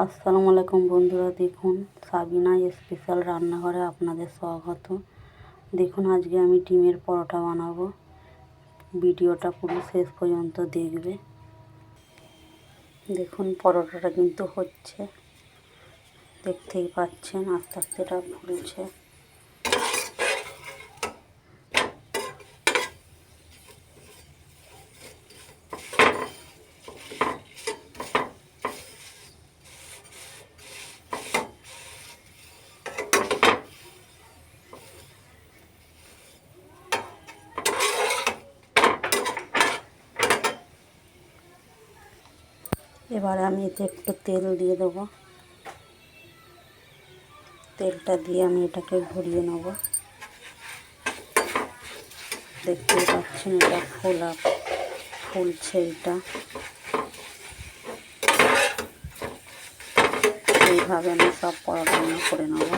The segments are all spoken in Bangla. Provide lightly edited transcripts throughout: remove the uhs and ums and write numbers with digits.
আসসালামু আলাইকুম বন্ধুরা, দেখুন সাবিনা স্পেশাল রান্নাঘরে আপনাদের স্বাগত। দেখুন আজকে আমি ডিমের পরোটা বানাবো। ভিডিওটা পুরো শেষ পর্যন্ত দেখবে। দেখুন পরোটাটা কিন্তু হচ্ছে, দেখতেই পাচ্ছেন আস্তে আস্তে এটা ফুলছে। এবার আমি এতে একটু তেল দিয়ে দেবো। তেলটা দিয়ে আমি এটাকে ঘুরিয়ে নেব। দেখতেই পাচ্ছেন এটা ফুলছে। এটা এইভাবে আমি সব পরোটা করে নেব।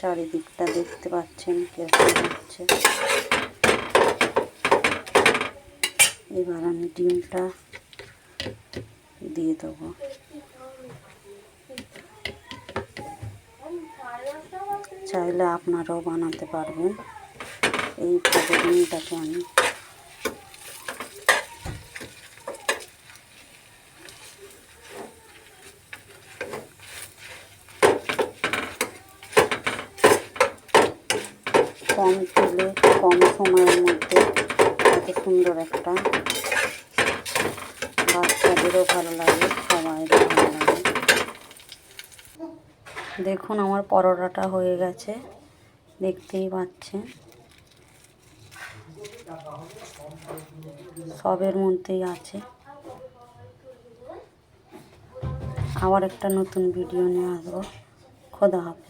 চারিদিকটা দেখতে পাচ্ছেন কিরকম হচ্ছে। এবার আমি ডিমটা দিয়ে দেবো। চাইলে আপনারাও বানাতে পারবেন। এইভাবে ডিমটাকে আমি কম তেলে কম সময়ের মধ্যে এত সুন্দর একটা, বাচ্চাদেরও ভালো লাগে, সবাইরও ভালো লাগে। দেখুন আমার পরোটাটা হয়ে গেছে, দেখতেই পাচ্ছেন সবের মধ্যেই আছে। আবার একটা নতুন ভিডিও নিয়ে আসবো। খোদা হাফেজ।